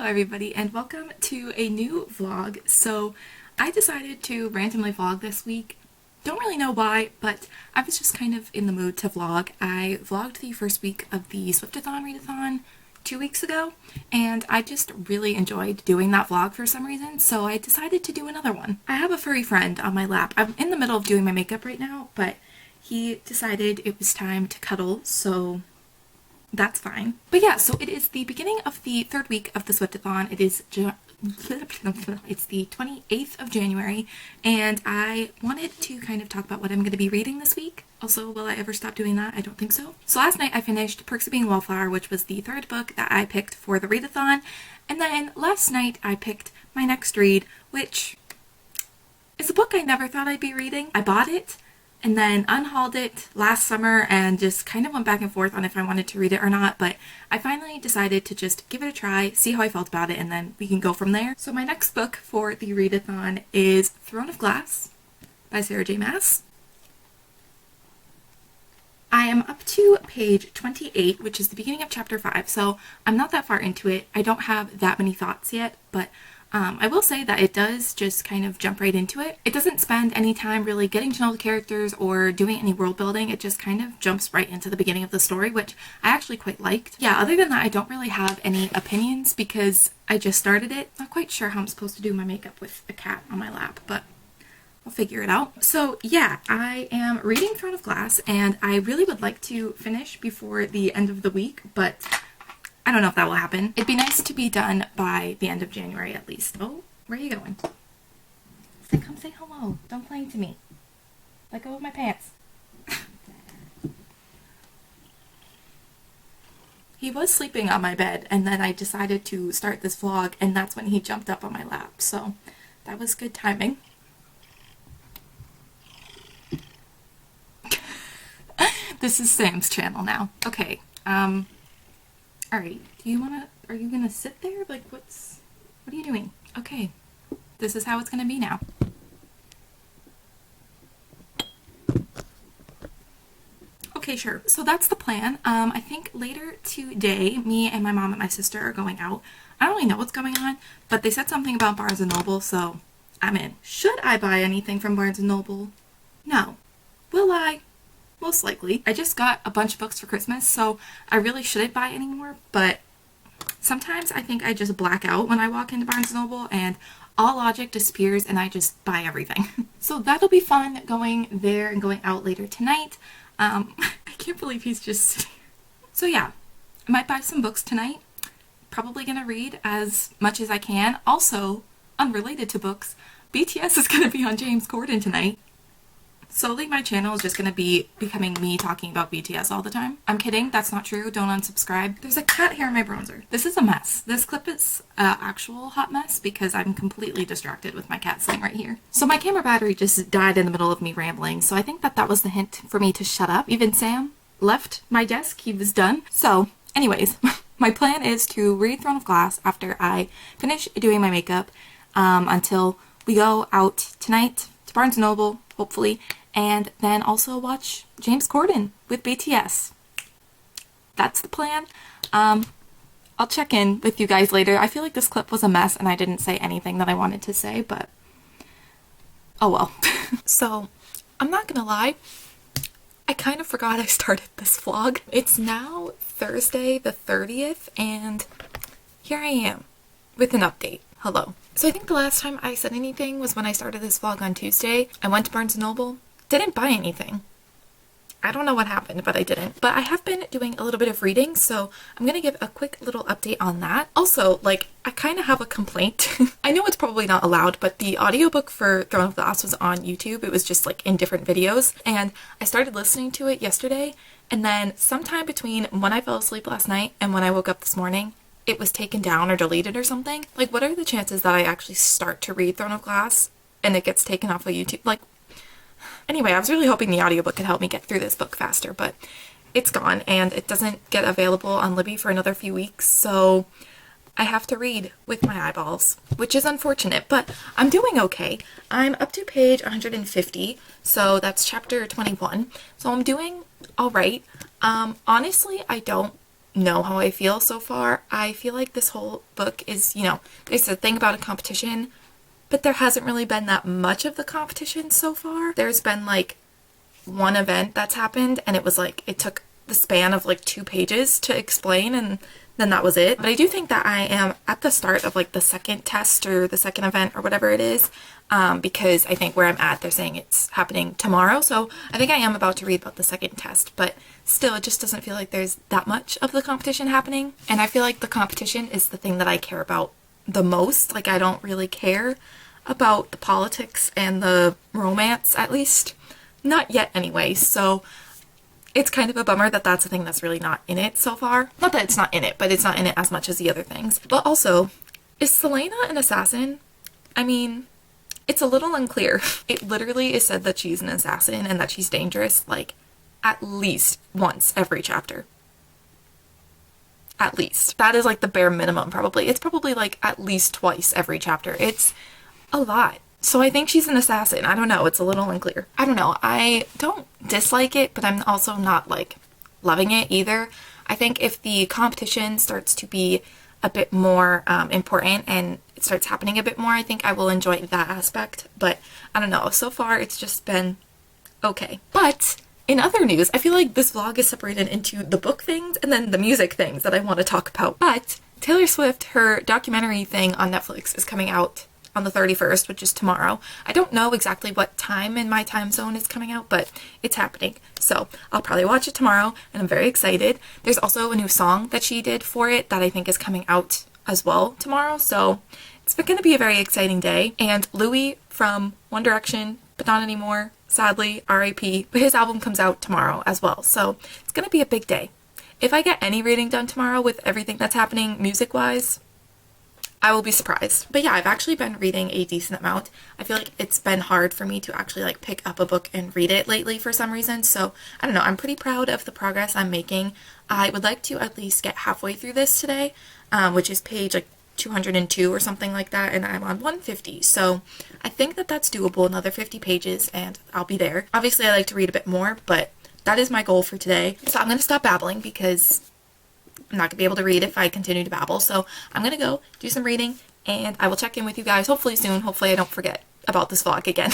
everybody, and welcome to a new vlog. So I decided to randomly vlog this week. Don't really know why, but I was just kind of in the mood to vlog. I vlogged the first week of the Swiftathon readathon 2 weeks ago, and I just really enjoyed doing that vlog for some reason, so I decided to do another one. I have a furry friend on my lap. I'm in the middle of doing my makeup right now, but he decided it was time to cuddle, so that's fine. But yeah, so it is the beginning of the third week of the Swiftathon. It is it's the 28th of January, and I wanted to kind of talk about what I'm going to be reading this week. Also, will I ever stop doing that? I don't think so. So last night I finished Perks of Being a Wallflower, which was the third book that I picked for the readathon, and then last night I picked my next read, which is a book I never thought I'd be reading. I bought it and then unhauled it last summer and just kind of went back and forth on if I wanted to read it or not, but I finally decided to just give it a try, see how I felt about it, and then we can go from there. So my next book for the readathon is Throne of Glass by Sarah J. Maas. I am up to page 28, which is the beginning of chapter 5, so I'm not that far into it. I don't have that many thoughts yet, but I will say that it does just kind of jump right into it. It doesn't spend any time really getting to know the characters or doing any world building. It just kind of jumps right into the beginning of the story, which I actually quite liked. Yeah, other than that, I don't really have any opinions because I just started it. Not quite sure how I'm supposed to do my makeup with a cat on my lap, but I'll figure it out. So yeah, I am reading Throne of Glass, and I really would like to finish before the end of the week, but I don't know if that will happen. It'd be nice to be done by the end of January at least. Oh, where are you going? Come say hello. Don't cling to me. Let go of my pants. He was sleeping on my bed, and then I decided to start this vlog, and that's when he jumped up on my lap. So that was good timing. This is Sam's channel now. Okay, alright, are you gonna sit there? Like, what are you doing? Okay, this is how it's gonna be now. Okay, sure. So that's the plan. I think later today, me and my mom and my sister are going out. I don't really know what's going on, but they said something about Barnes & Noble, so I'm in. Should I buy anything from Barnes & Noble? No. Will I? Most likely. I just got a bunch of books for Christmas, so I really shouldn't buy any more, but sometimes I think I just black out when I walk into Barnes & Noble and all logic disappears and I just buy everything. So that'll be fun going there and going out later tonight. I can't believe he's just sitting. So yeah, I might buy some books tonight. Probably gonna read as much as I can. Also, unrelated to books, BTS is gonna be on James Corden tonight. Slowly my channel is just going to be becoming me talking about BTS all the time. I'm kidding, that's not true, don't unsubscribe. There's a cat hair in my bronzer. This is a mess. This clip is an actual hot mess because I'm completely distracted with my cat sitting right here. So my camera battery just died in the middle of me rambling, so I think that was the hint for me to shut up. Even Sam left my desk, he was done. So anyways, my plan is to read Throne of Glass after I finish doing my makeup until we go out tonight to Barnes & Noble, hopefully, and then also watch James Corden with BTS. That's the plan. I'll check in with you guys later. I feel like this clip was a mess and I didn't say anything that I wanted to say, but oh well. So, I'm not gonna lie, I kind of forgot I started this vlog. It's now Thursday the 30th, and here I am with an update. Hello. So I think the last time I said anything was when I started this vlog on Tuesday. I went to Barnes & Noble, didn't buy anything. I don't know what happened, but I didn't. But I have been doing a little bit of reading, so I'm gonna give a quick little update on that. Also, like, I kind of have a complaint. I know it's probably not allowed, but the audiobook for Throne of Glass was on YouTube. It was just like in different videos, and I started listening to it yesterday, and then sometime between when I fell asleep last night and when I woke up this morning, it was taken down or deleted or something. Like, what are the chances that I actually start to read Throne of Glass and it gets taken off of YouTube? Like, anyway, I was really hoping the audiobook could help me get through this book faster, but it's gone and it doesn't get available on Libby for another few weeks, so I have to read with my eyeballs, which is unfortunate, but I'm doing okay. I'm up to page 150, so that's chapter 21, so I'm doing all right. Honestly, I don't know how I feel so far. I feel like this whole book is, there's a thing about a competition, but there hasn't really been that much of the competition so far. There's been like one event that's happened, and it was like, it took the span of like 2 pages to explain, and then that was it. But I do think that I am at the start of like the second test or the second event or whatever it is, because I think where I'm at, they're saying it's happening tomorrow. So I think I am about to read about the second test, but still, it just doesn't feel like there's that much of the competition happening. And I feel like the competition is the thing that I care about the most. Like, I don't really care about the politics and the romance, at least not yet anyway. So it's kind of a bummer that that's the thing that's really not in it so far. Not that it's not in it, but it's not in it as much as the other things. But also, is Selena an assassin? I mean, it's a little unclear. It literally is said that she's an assassin and that she's dangerous, like, at least once every chapter. At least. That is like the bare minimum, probably. It's probably like at least twice every chapter. It's a lot. So I think she's an assassin. I don't know. It's a little unclear. I don't know. I don't dislike it, but I'm also not like loving it either. I think if the competition starts to be a bit more important and it starts happening a bit more, I think I will enjoy that aspect. But I don't know. So far, it's just been okay. But in other news, I feel like this vlog is separated into the book things and then the music things that I want to talk about. But Taylor Swift, her documentary thing on Netflix is coming out on the 31st, which is tomorrow. I don't know exactly what time in my time zone it's coming out, but it's happening. So I'll probably watch it tomorrow, and I'm very excited. There's also a new song that she did for it that I think is coming out as well tomorrow. So it's going to be a very exciting day. And Louis from One Direction, but not anymore, sadly, R.I.P. But his album comes out tomorrow as well. So it's going to be a big day. If I get any reading done tomorrow with everything that's happening music-wise, I will be surprised. But yeah, I've actually been reading a decent amount. I feel like it's been hard for me to actually like pick up a book and read it lately for some reason. So I don't know, I'm pretty proud of the progress I'm making. I would like to at least get halfway through this today, which is page like 202 or something like that, and I'm on 150. So I think that that's doable, another 50 pages and I'll be there. Obviously I like to read a bit more, but that is my goal for today. So I'm going to stop babbling because I'm not going to be able to read if I continue to babble. So I'm going to go do some reading, and I will check in with you guys hopefully soon. Hopefully I don't forget about this vlog again.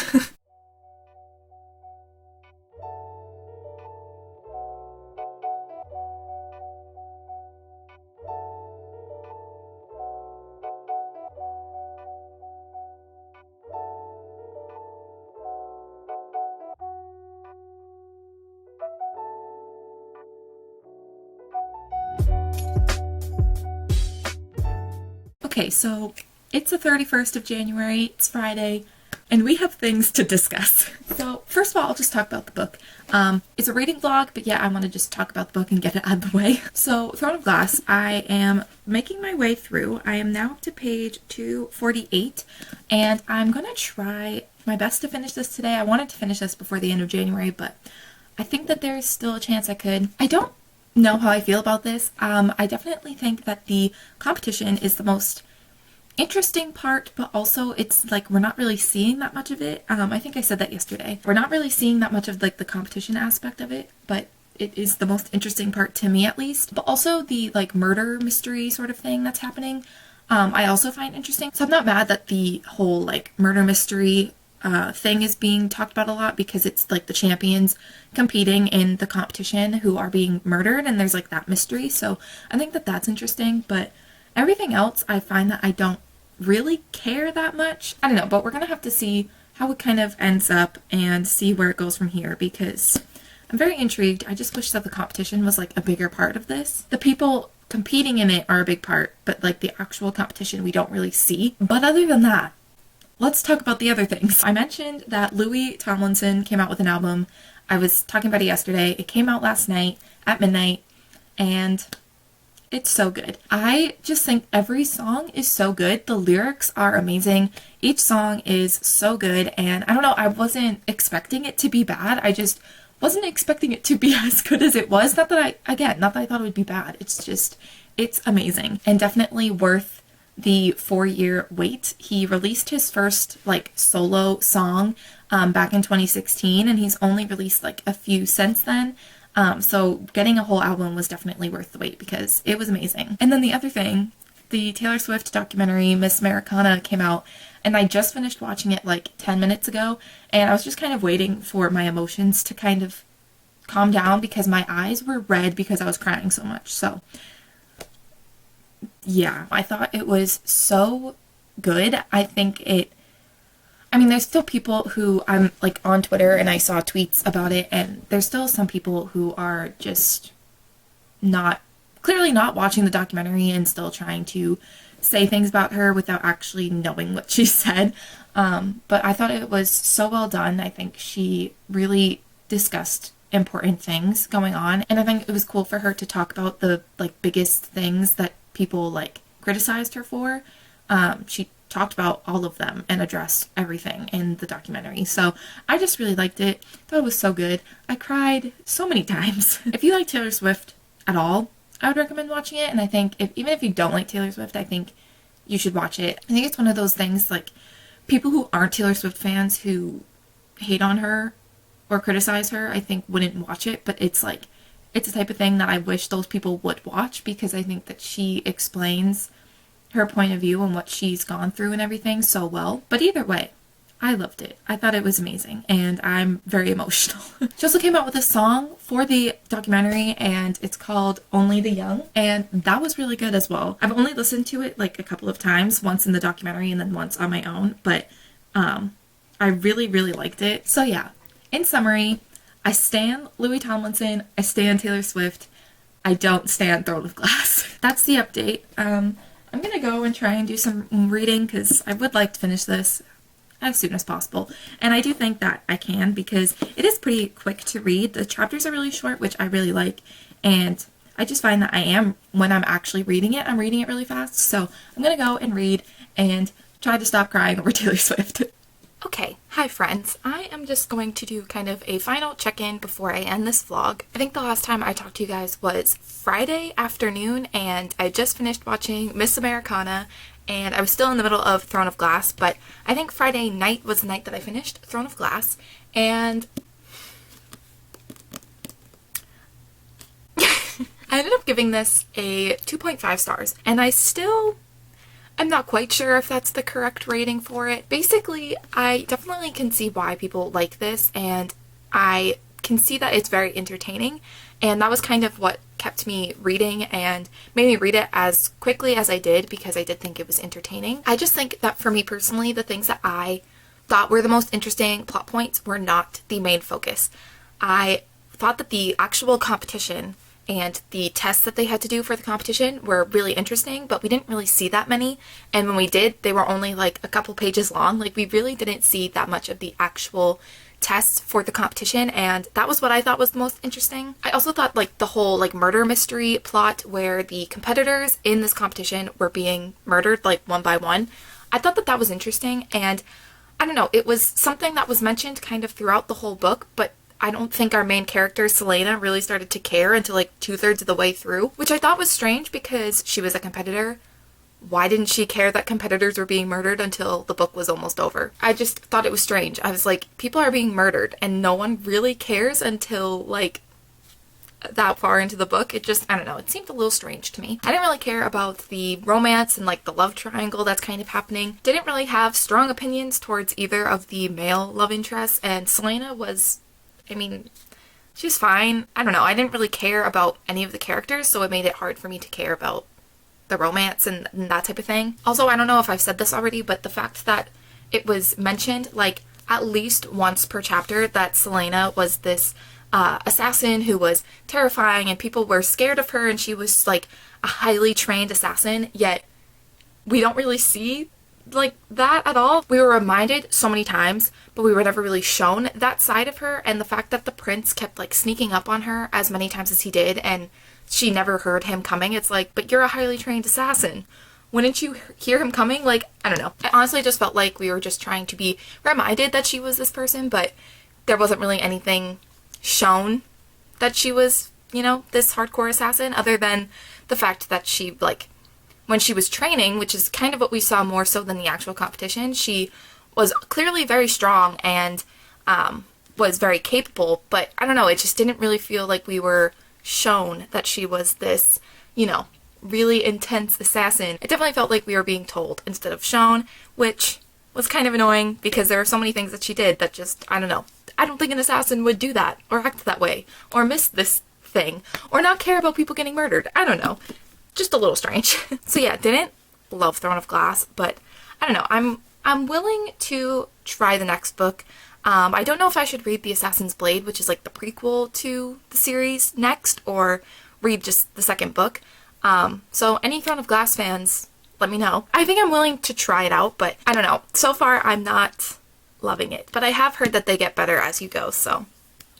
Okay, so it's the 31st of January, it's Friday, and we have things to discuss. So first of all, I'll just talk about the book. It's a reading vlog, but yeah, I want to just talk about the book and get it out of the way. So Throne of Glass, I am making my way through. I am now up to page 248, and I'm going to try my best to finish this today. I wanted to finish this before the end of January, but I think that there's still a chance I could. I don't know how I feel about this. I definitely think that the competition is the most interesting part, but also it's like we're not really seeing that much of it. I think I said that yesterday. We're not really seeing that much of like the competition aspect of it, but it is the most interesting part to me at least. But also the like murder mystery sort of thing that's happening, I also find interesting. So I'm not mad that the whole like murder mystery thing is being talked about a lot, because it's like the champions competing in the competition who are being murdered, and there's like that mystery. So I think that that's interesting, but everything else I find that I don't really care that much. I don't know, but we're gonna have to see how it kind of ends up and see where it goes from here, because I'm very intrigued. I just wish that the competition was like a bigger part of this. The people competing in it are a big part, but like the actual competition we don't really see. But other than that, let's talk about the other things. I mentioned that Louis Tomlinson came out with an album. I was talking about it yesterday. It came out last night at midnight, and it's so good. I just think every song is so good. The lyrics are amazing. Each song is so good, and I don't know, I wasn't expecting it to be bad. I just wasn't expecting it to be as good as it was. Not that I thought it would be bad. It's just, it's amazing, and definitely worth the 4-year wait. He released his first like solo song back in 2016, and he's only released like a few since then. So getting a whole album was definitely worth the wait because it was amazing. And then the other thing, the Taylor Swift documentary Miss Americana came out, and I just finished watching it like 10 minutes ago, and I was just kind of waiting for my emotions to kind of calm down because my eyes were red because I was crying so much. So yeah, I thought it was so good. I mean, there's still people who I'm like on Twitter and I saw tweets about it, and there's still some people who are just clearly not watching the documentary and still trying to say things about her without actually knowing what she said. But I thought it was so well done. I think she really discussed important things going on, and I think it was cool for her to talk about the like biggest things that people like criticized her for. She talked about all of them and addressed everything in the documentary. So I just really liked it. Thought it was so good. I cried so many times. If you like Taylor Swift at all, I would recommend watching it. And I think even if you don't like Taylor Swift, I think you should watch it. I think it's one of those things like people who aren't Taylor Swift fans who hate on her or criticize her, I think wouldn't watch it. But it's like, it's the type of thing that I wish those people would watch because I think that she explains her point of view and what she's gone through and everything so well. But either way, I loved it. I thought it was amazing, and I'm very emotional. She also came out with a song for the documentary, and it's called Only the Young, and that was really good as well. I've only listened to it like a couple of times, once in the documentary and then once on my own, but I really, really liked it. So yeah, in summary, I stan Louis Tomlinson, I stan Taylor Swift, I don't stan Throne of Glass. That's the update. I'm gonna go and try and do some reading because I would like to finish this as soon as possible. And I do think that I can because it is pretty quick to read. The chapters are really short, which I really like. And I just find that when I'm actually reading it, I'm reading it really fast. So I'm gonna go and read and try to stop crying over Taylor Swift. Okay, hi friends. I am just going to do kind of a final check-in before I end this vlog. I think the last time I talked to you guys was Friday afternoon, and I just finished watching Miss Americana, and I was still in the middle of Throne of Glass, but I think Friday night was the night that I finished Throne of Glass, and I ended up giving this a 2.5 stars, and I'm not quite sure if that's the correct rating for it. Basically, I definitely can see why people like this, and I can see that it's very entertaining, and that was kind of what kept me reading and made me read it as quickly as I did because I did think it was entertaining. I just think that for me personally, the things that I thought were the most interesting plot points were not the main focus. I thought that the actual competition and the tests that they had to do for the competition were really interesting, but we didn't really see that many, and when we did, they were only like a couple pages long. Like, we really didn't see that much of the actual tests for the competition, and that was what I thought was the most interesting. I also thought like the whole like murder mystery plot where the competitors in this competition were being murdered like one by one, I thought that that was interesting, and I don't know, it was something that was mentioned kind of throughout the whole book, but I don't think our main character, Selena, really started to care until like 2/3 of the way through, which I thought was strange because she was a competitor. Why didn't she care that competitors were being murdered until the book was almost over? I just thought it was strange. I was like, people are being murdered and no one really cares until like that far into the book. It just, I don't know, it seemed a little strange to me. I didn't really care about the romance and like the love triangle that's kind of happening. Didn't really have strong opinions towards either of the male love interests, and Selena was, I mean, she's fine. I don't know, I didn't really care about any of the characters, so it made it hard for me to care about the romance and that type of thing. Also, I don't know if I've said this already, but the fact that it was mentioned like at least once per chapter that Selena was this assassin who was terrifying and people were scared of her, and she was like a highly trained assassin, yet we don't really see like that at all. We were reminded so many times, but we were never really shown that side of her, and the fact that the prince kept like sneaking up on her as many times as he did and she never heard him coming. It's like, but you're a highly trained assassin. Wouldn't you hear him coming? Like, I don't know. I honestly just felt like we were just trying to be reminded that she was this person, but there wasn't really anything shown that she was, you know, this hardcore assassin, other than the fact that she, like, when she was training, which is kind of what we saw more so than the actual competition, she was clearly very strong and was very capable, but I don't know, it just didn't really feel like we were shown that she was this, you know, really intense assassin. It definitely felt like we were being told instead of shown, which was kind of annoying because there were so many things that she did that just, I don't know. I don't think an assassin would do that or act that way or miss this thing or not care about people getting murdered. I don't know. Just a little strange. So yeah, didn't love Throne of Glass, but I don't know. I'm willing to try the next book. I don't know if I should read The Assassin's Blade, which is like the prequel to the series, next, or read just the second book. So any Throne of Glass fans, let me know. I think I'm willing to try it out, but I don't know. So far, I'm not loving it. But I have heard that they get better as you go, so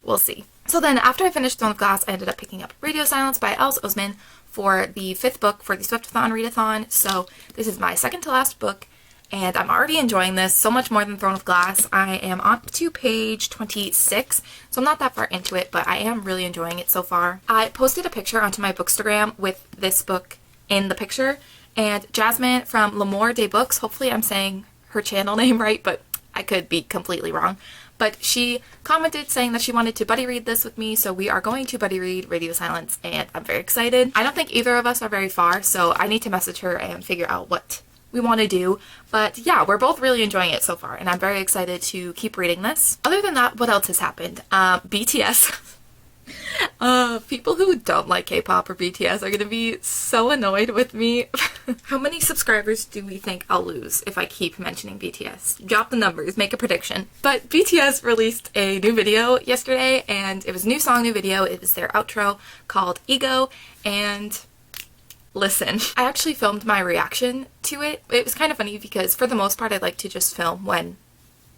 we'll see. So then after I finished Throne of Glass, I ended up picking up Radio Silence by Els Osman for the 5th book for the Swiftathon Readathon. So this is my second to last book, and I'm already enjoying this so much more than Throne of Glass. I am up to page 26, so I'm not that far into it, but I am really enjoying it so far. I posted a picture onto my Bookstagram with this book in the picture, and Jasmine from L'Amour des Books, hopefully I'm saying her channel name right, but I could be completely wrong. But she commented saying that she wanted to buddy read this with me, so we are going to buddy read Radio Silence, and I'm very excited. I don't think either of us are very far, so I need to message her and figure out what we want to do. But yeah, we're both really enjoying it so far, and I'm very excited to keep reading this. Other than that, what else has happened? BTS. People who don't like K-pop or BTS are gonna be so annoyed with me. How many subscribers do we think I'll lose if I keep mentioning BTS? Drop the numbers, make a prediction. But BTS released a new video yesterday, and it was a new song, new video. It was their outro called Ego, and listen, I actually filmed my reaction to it. It was kind of funny because for the most part I like to just film when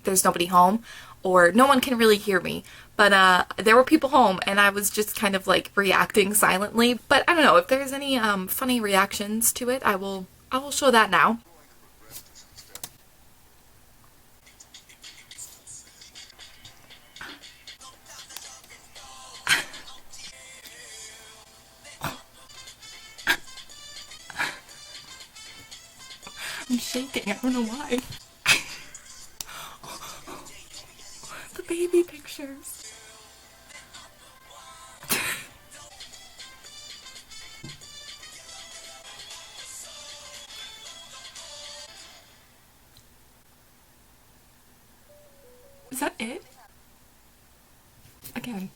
there's nobody home or no one can really hear me. But there were people home and I was just kind of like reacting silently. But I don't know, if there's any funny reactions to it, I will show that now. I'm shaking, I don't know why. The baby pictures. Is that it? Again.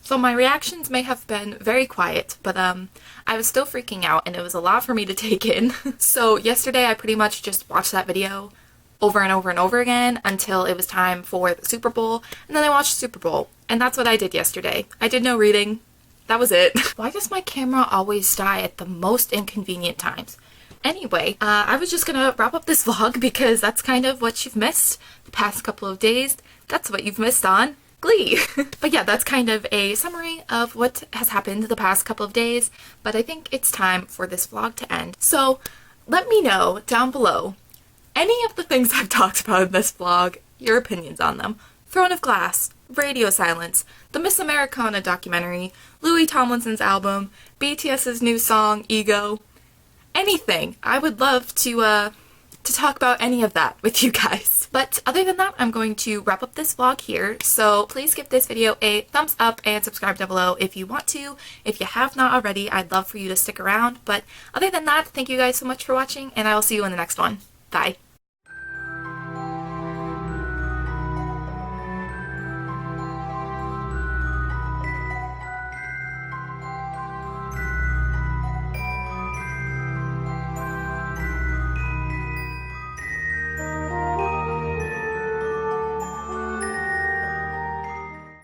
So my reactions may have been very quiet, but I was still freaking out and it was a lot for me to take in. So yesterday I pretty much just watched that video over and over and over again until it was time for the Super Bowl, and then I watched the Super Bowl, and that's what I did yesterday. I did no reading. That was it. Why does my camera always die at the most inconvenient times? Anyway, I was just gonna wrap up this vlog because that's kind of what you've missed the past couple of days. That's what you've missed on Glee. But yeah, that's kind of a summary of what has happened the past couple of days, but I think it's time for this vlog to end. So let me know down below any of the things I've talked about in this vlog, your opinions on them. Throne of Glass, Radio Silence, the Miss Americana documentary, Louis Tomlinson's album, BTS's new song, Ego, anything. I would love to talk about any of that with you guys. But other than that, I'm going to wrap up this vlog here, so please give this video a thumbs up and subscribe down below if you want to. If you have not already, I'd love for you to stick around. But other than that, thank you guys so much for watching, and I will see you in the next one. Bye.